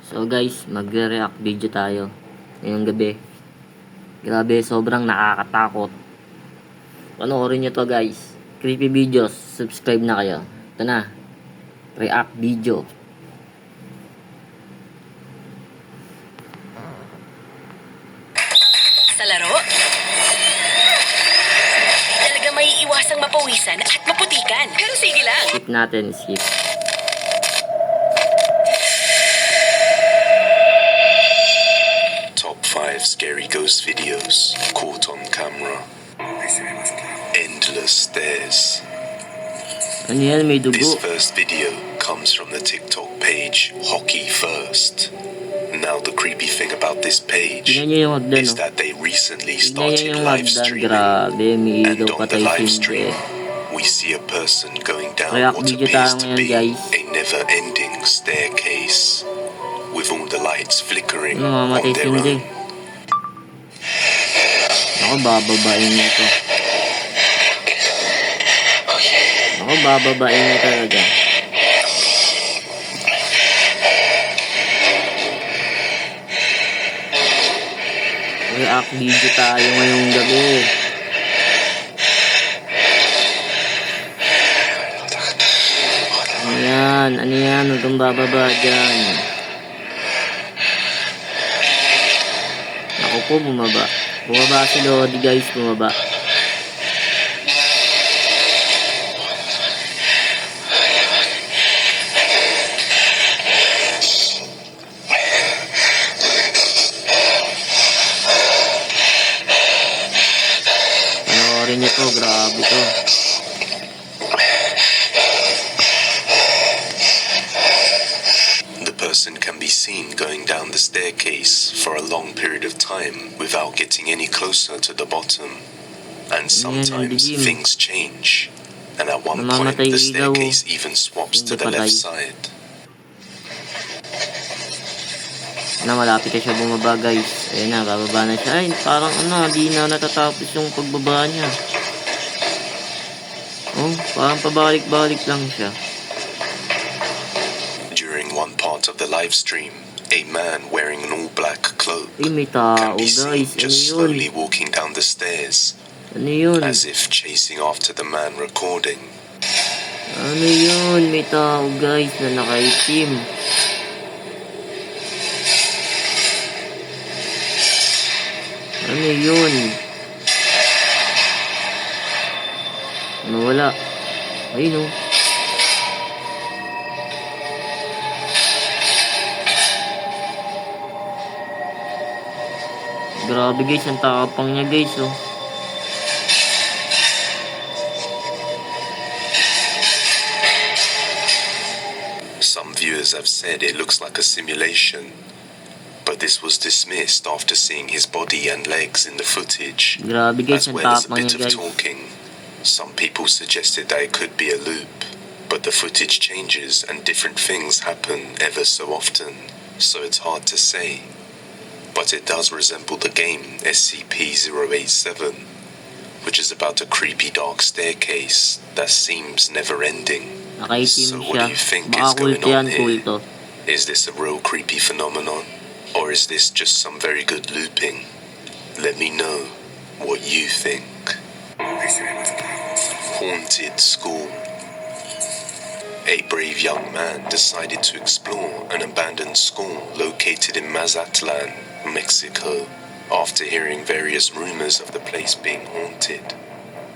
So guys, magre-react video tayo ngayong gabi. Grabe, sobrang nakakatakot. Panoorin nyo to guys. Creepy videos, subscribe na kayo. Ito na, react video. Sa laro, talaga may iwasang mapawisan at maputikan. Pero sige lang. Skip natin, skip. Top 5 scary ghost videos caught on camera. Endless stairs. Ano yan, may dugo. This first video comes from the TikTok page Hockey First. Now the creepy thing about this page Tingnan nyo yung hagdan, is no? that they recently Tingnan nyo started yung live hagdan, streaming. grabe, may And ilaw pa on the tayo live hindi. stream, we see a person going down React what video appears tayo to ngayon, be guys. a never-ending staircase, with all the lights flickering Ano, on mamatay their hindi. own. Ako, bababain niya to. Ako, bababain niya talaga. React video tayo ngayong gabi. Ano yan, huwag kang bababa dyan. Ako po, bumaba. Bumaba si Lodi guys, bumaba. Panoorin niyo to, grabe to. The person can be seen going down the staircase for a long period of time without getting any closer to the bottom. And sometimes dilim. things change. And at one point, Namamatay the ilaw. staircase even swaps to Hindi the left patay. side. Na malapit na siya bumaba guys. Ayun na, bababa na siya. Ay, parang di na natatapos yung pagbaba niya. Oh, parang pabalik-balik lang siya. During one part of the live stream, a man wearing an all-black cloak Ay, may tao can be seen guys. Ano just yun? slowly walking down the stairs, Ano yun? as if chasing after the man recording. Ano yun? May tao guys na nakaitim. Ano yun? Nawala. Ayun oh. Grabe guys, ang tapang niya guys oh. Some viewers have said it looks like a simulation, but this was dismissed after seeing his body and legs in the footage, Grabe guys, as ang well as a tapang bit niya of guys. talking. Some people suggested that it could be a loop, but the footage changes and different things happen ever so often, so it's hard to say. But it does resemble the game SCP-087, which is about a creepy dark staircase that seems never-ending. Nakaitim So siya. what do you think Baka is going kulto yan, on here? kulto. Is this a real creepy phenomenon, or is this just some very good looping? Let me know what you think. Haunted school. A brave young man decided to explore an abandoned school located in Mazatlan, Mexico, after hearing various rumors of the place being haunted.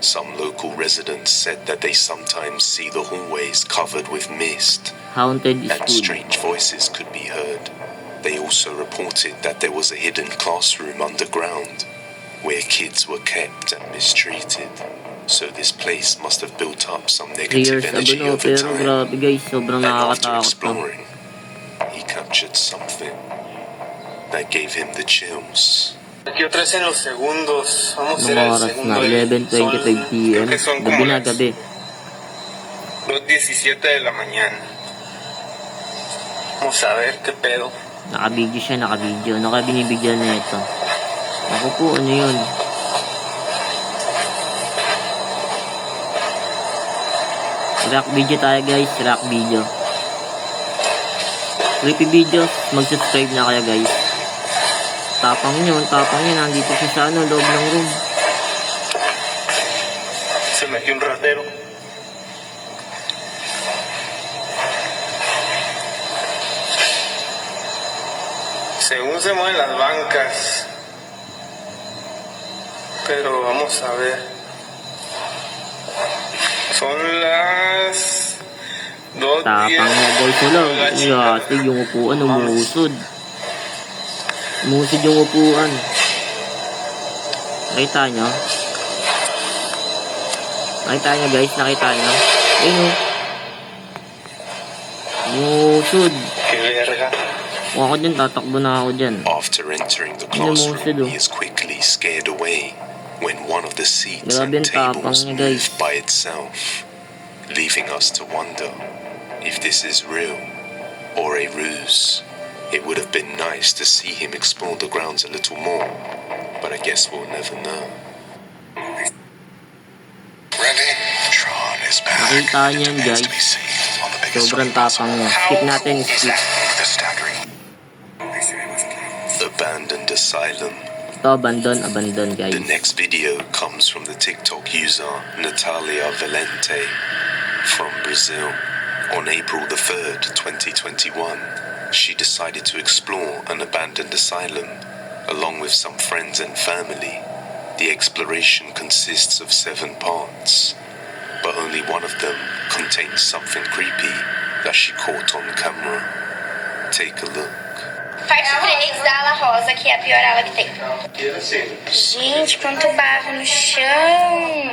Some local residents said that they sometimes see the hallways covered with mist, Haunted and school. strange voices could be heard. They also reported that there was a hidden classroom underground where kids were kept and mistreated. So this place must have built up some 3 negative years ago energy no, over pero time. grabe guys, sobrang And after nakakatakot to. exploring, he captured something that gave him the chills. Aquí otra vez en los segundos. Vamos a hacer Mga el oras segundo. na, 11:25 p.m. Creo que son Gabi como na, las gabi. 2:17 de la mañana. Vamos a ver qué pedo. Nakabidyo siya, nakabidyo. Ano kaya binibigyan na ito? Ako po, ano yun? React video tayo guys, react video. Creepy Videos, mag-subscribe na kayo guys. Tapang yun, nandito siya sa ano, loob ng room. Se metió un ratero. Según se mueven las bancas. Pero vamos a ver. Son las 2:10. Tapang niya guys, wala. Yate, yung upuan, umusod. Umusod yung upuan. Nakita nyo? Nakita nyo guys, nakita nyo? Ayun o. Umusod. Qué verga. Kung ako dyan, tatakbo na ako dyan. After entering the classroom, he is quickly scared away when one of the seats Grabe and ang tapang tables niya, guys. moved by itself, leaving us to wonder if this is real or a ruse. It would have been nice to see him explore the grounds a little more, but I guess we'll never know. Ready? Tron is back. Nakita niyo yan guys. Sobrang tapang niya. Skip natin, skip. The staggering. Abandoned asylum. Ito, abandon guys. The next video comes from the TikTok user Natalia Valente from Brazil. On April the 3rd, 2021, she decided to explore an abandoned asylum along with some friends and family. The exploration consists of 7 parts, but only one of them contains something creepy that she caught on camera. Take a look. Parte 3 da ala rosa, que é a pior ala que tem. Gente, quanto barro no chão.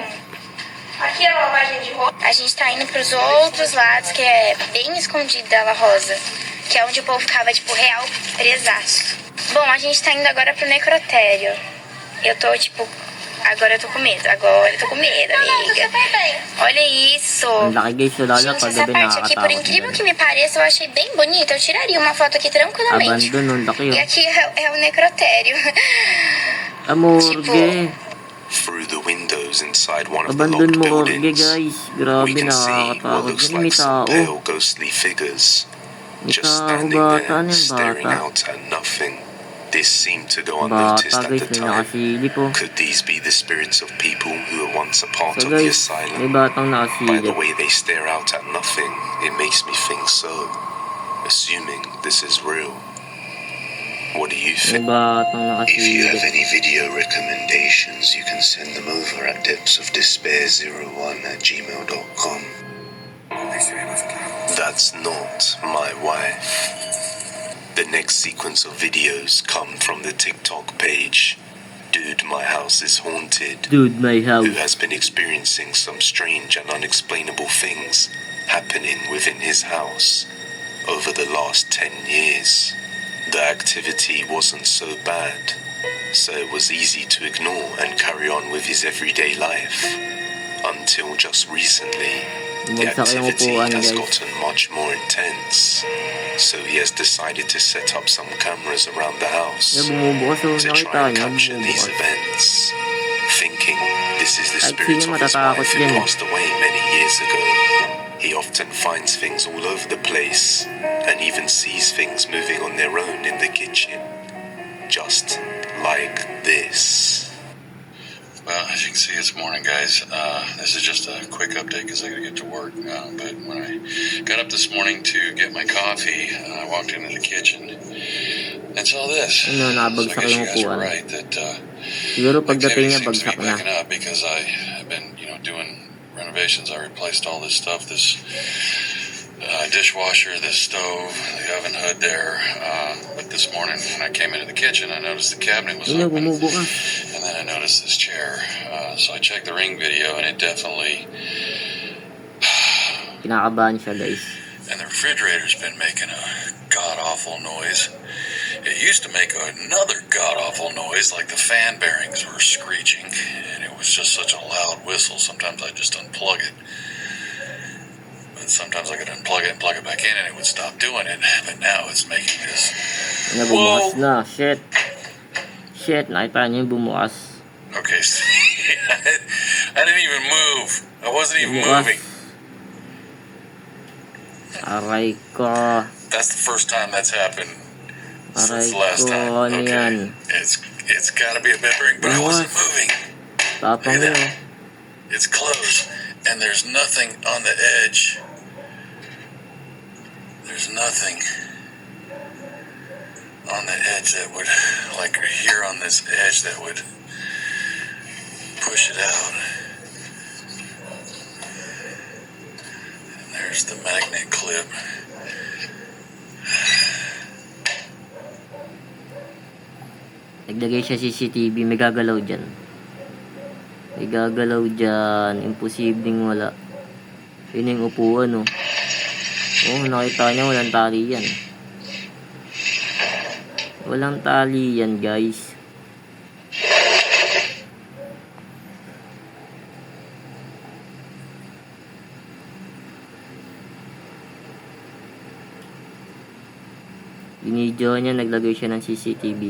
Aqui é a lavagem de roupa. A gente tá indo pros outros lados, que é bem escondido da ala rosa. Que é onde o povo ficava, tipo, real presaço. Bom, a gente tá indo agora pro necrotério. Eu tô, tipo... Agora eu tô com medo, amiga. Olha isso. Ang laki guys, lalo Gente, pag essa gabi parte aqui, por nakakatakot. incrível que me pareça, eu achei bem bonita. Eu tiraria uma foto aqui tranquilamente. Abandon, ang laki E oh. aqui é o necrotério. Amorge. Through the windows inside one of the Abandon locked mo, Orge buildings, guys. we Grabe, can see what nakakatakot. looks Yan, may like some tao. pale ghostly figures May just tao, standing bata, there ano yung staring bata? out at nothing. This seemed to go Bata unnoticed at guys, the may time. nakasilip oh. Could these be the spirits of people who were once a part So of the guys, may asylum? batang By the nakasilip. way they stare out at nothing, it makes me think so. Assuming this is real. What do you May think? batang If you have nakasilip. any video recommendations, you can send them over at depthsofdespair01@gmail.com. That's not my wife. The next sequence of videos come from the TikTok page. Dude, my house is haunted. Dude, my house. Who has been experiencing some strange and unexplainable things happening within his house over the last 10 years. The activity wasn't so bad, so it was easy to ignore and carry on with his everyday life. Until just recently, the Bumagsak yung activity upuan has guys. gotten much more intense. So he has decided to set up some cameras around the house Yan, bumubukas oh. to Nakita try and niyo, capture these bumubukas. events, thinking this is the Kahit spirit sino of his matatakot wife who yan eh. passed away many years ago. He often finds things all over the place and even sees things moving on their own in the kitchen. Just like this. Well, as you can see, it's morning, guys. This is just a quick update because I got to get to work. But when I got up this morning to get my coffee, I walked into the kitchen and saw this. Ano, So I nabagsak guess yung you guys were upuan. right that Siguro pagdating activity niya, seems to bagsak be na. picking up because I have been, doing renovations. I replaced all this stuff. This dishwasher, this stove, the oven hood there. But this morning when I came into the kitchen, I noticed the cabinet was Yun, open. bumubukas. And then I noticed this chair. So I checked the Ring video, and it definitely... Kinakabahan siya guys. And the refrigerator's been making a god-awful noise. It used to make another god-awful noise, like the fan bearings were screeching. And it was just such a loud whistle. Sometimes I'd just unplug it. But sometimes I could unplug it and plug it back in, and it would stop doing it. But now it's making this... Yan, bumukas na. Shit. Shit, nakita niyo yung bumukas. Okay, I didn't even move. I wasn't even Bumukas. moving. Aray ko. That's the first time that's happened since Aray the last ko, time. ano Okay, yan? it's gotta be a bed bearing, but I wasn't moving. Tapang Look at yun. that. It's closed, and there's nothing on the edge. There's nothing on the edge that would, like here on this edge, that would push it out. And there's the magnet clip. Naglagay siya CCTV, may gagalaw dyan. May gagalaw dyan. Imposibleng wala. Yun yung upuan, oh. Oh, nakita niya, walang tali yan. Walang tali yan, guys. Binidyo niya, naglagay siya ng CCTV.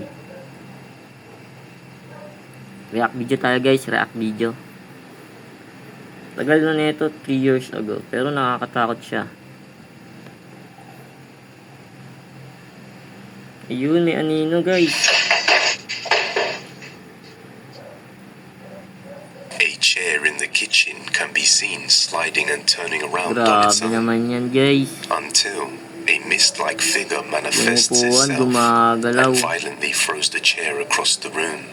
React video tayo, guys. React video. Tagal na nito, 3 years ago. Pero nakakatakot siya. Ayun, may anino, guys. A chair in the kitchen can be seen sliding and turning around on its Grabe own naman yan, guys. until a mist-like figure Yung manifests upuan, itself gumagalaw. and violently throws the chair across the room.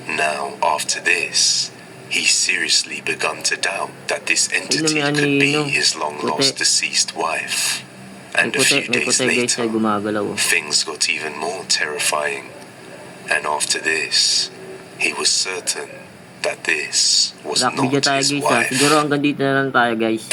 Now, after this, he's seriously begun to doubt that this entity may could be anino. his long-lost Puti. deceased wife. May And a few puti, days guys, ay later, gumagalaw. Oh. things got even more terrifying. And after this, he was certain that this was React video not tayo, his guys. Ha. wife. Siguro hanggang dito na lang tayo, guys.